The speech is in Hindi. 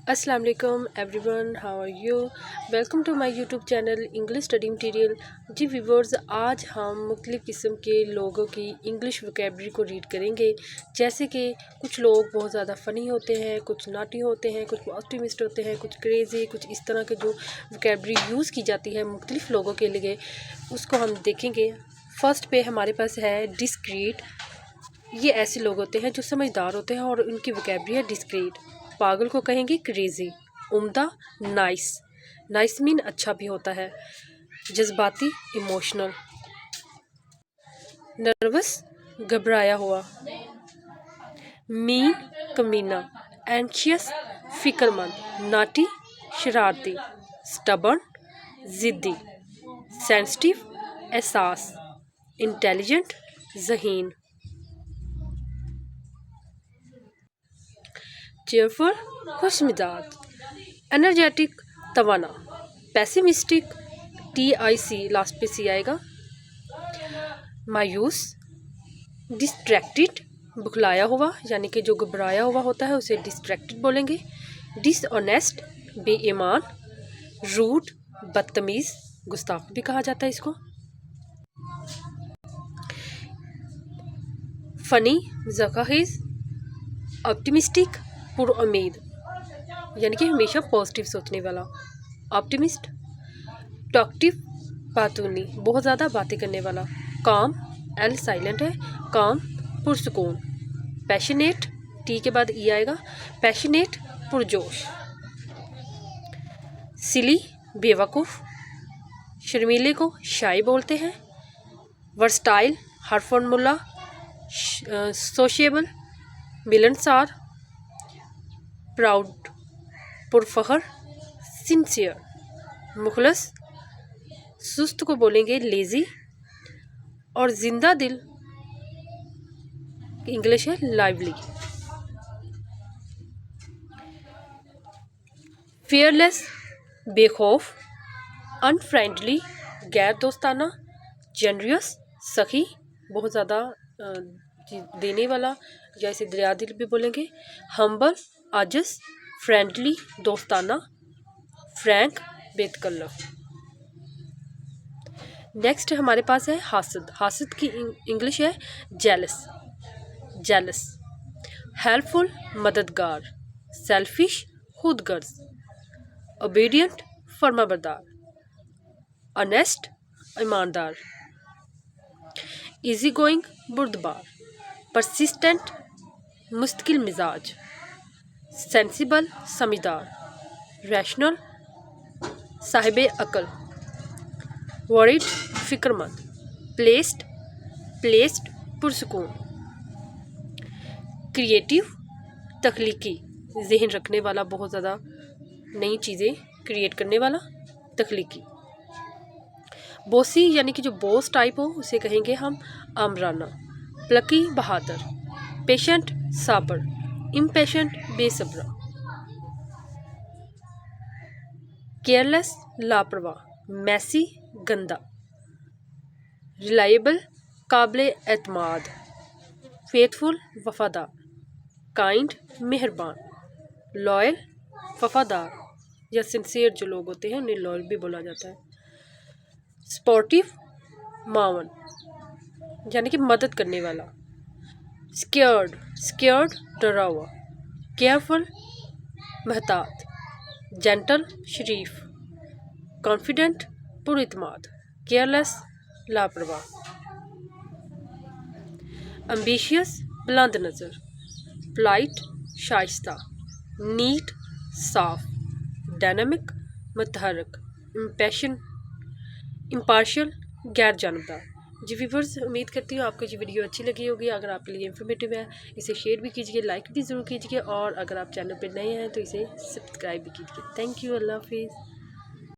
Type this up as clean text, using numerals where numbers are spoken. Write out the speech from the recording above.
अस्सलाम वालेकुम everyone, how are you. Welcome to my YouTube channel English study material. जी व्यूवर्स, आज हम मुख्तलिफ़ किस्म के लोगों की इंग्लिश वोकैबलरी को रीड करेंगे। जैसे कि कुछ लोग बहुत ज़्यादा फ़नी होते हैं, कुछ नाटी होते हैं, कुछ ऑप्टिमिस्ट होते हैं, कुछ क्रेज़ी, कुछ इस तरह के जो वोकैबलरी यूज़ की जाती है मुख्तलिफ़ लोगों के लिए, उसको हम देखेंगे। फ़र्स्ट पे हमारे पास है डिस्क्रीट। ये ऐसे लोग होते हैं जो समझदार होते हैं और उनकी वोकैबलरी है डिस्क्रीट। पागल को कहेंगे क्रेजी। उम्दा नाइस। नाइस मीन अच्छा भी होता है। जज्बाती इमोशनल। नर्वस घबराया हुआ। मीन कमीना। एंशियस फिक्रमंद। नाटी शरारती। स्टबर्न जिद्दी। सेंसिटिव एहसास। इंटेलिजेंट जहीन। चेयरफुल खुश मिजाज। एनर्जेटिक तवाना। पैसिमिस्टिक TIC लास्ट पे सी आएगा। मायूस डिस्ट्रैक्टेड बुखलाया हुआ, यानी कि जो घबराया हुआ होता है उसे डिस्ट्रैक्टेड बोलेंगे। डिसऑनेस्ट बेईमान। रूड बदतमीज़, गुस्ताख भी कहा जाता है इसको। फनी ज़खाहिज़। ऑप्टिमिस्टिक पुरउम्मीद, यानी कि हमेशा पॉजिटिव सोचने वाला। ऑप्टिमिस्ट। टॉक्टिव बातूनी, बहुत ज़्यादा बातें करने वाला। काम L साइलेंट है। काम पुरसुकून। पैशनेट T के बाद E आएगा। पैशनेट पुरजोश। सिली बेवकूफ़। शर्मीले को शाई बोलते हैं। वर्सटाइल हर फॉर्मूला। सोशिएबल मिलनसार। प्राउड पुरफखर। सिंसियर मुखलस। सुस्त को बोलेंगे लेज़ी। और जिंदा दिल इंग्लिश है लाइवली। फियरलेस बेखौफ। अनफ्रेंडली गैर दोस्ताना। जेनरियस सखी, बहुत ज़्यादा देने वाला, या इसे दरिया दिल भी बोलेंगे। हम्बल आजिज़। फ्रेंडली दोस्ताना। फ्रैंक बेतकल्लफ। नेक्स्ट हमारे पास है हासिद। हासिद की इंग्लिश है जेलस। जेलस। हेल्पफुल मददगार। सेल्फिश खुदगर्ज। ओबीडियंट फर्माबरदार। ऑनेस्ट ईमानदार। इजी गोइंग बुर्दबार। परसिस्टेंट मुश्किल मिजाज। सेंसिबल समझदार। रैशनल साहिब अकल। वरीड फिक्रमंद। प्लेस्ड प्लेस्ड पुरसुकून। क्रिएटिव तख्लीकी, जहन रखने वाला, बहुत ज़्यादा नई चीज़ें क्रिएट करने वाला, तख्लीकी। बोसी, यानी कि जो बॉस टाइप हो उसे कहेंगे हम आमराना। प्लकी बहादुर। पेशेंट साबर। इम्पेशेंट बेसब्रा। केयरलेस लापरवाह। मैसी गंदा। रिलायबल काबिल एतमाद। फेथफुल वफादार। काइंड मेहरबान। लॉयल वफादार या सिंसियर जो लोग होते हैं उन्हें लॉयल भी बोला जाता है। स्पोर्टिव मावन, यानी कि मदद करने वाला। स्केयर्ड स्केयर्ड डरा हुआ। केयरफुल महतात। जेंटल शरीफ। कॉन्फिडेंट पुरइतमाद। केयरलेस लापरवाह। एम्बिशियस बुलंद नज़र। पोलाइट शाइस्ता। नीट साफ। डायनामिक मुतहरक। इम्पार्शियल गैर जानबदार। जी व्यूअर्स, उम्मीद करती हूँ आपको ये वीडियो अच्छी लगी होगी। अगर आपके लिए इन्फॉर्मेटिव है इसे शेयर भी कीजिए, लाइक भी ज़रूर कीजिए, और अगर आप चैनल पर नए हैं तो इसे सब्सक्राइब भी कीजिए। Thank you. अल्लाह हाफिज़।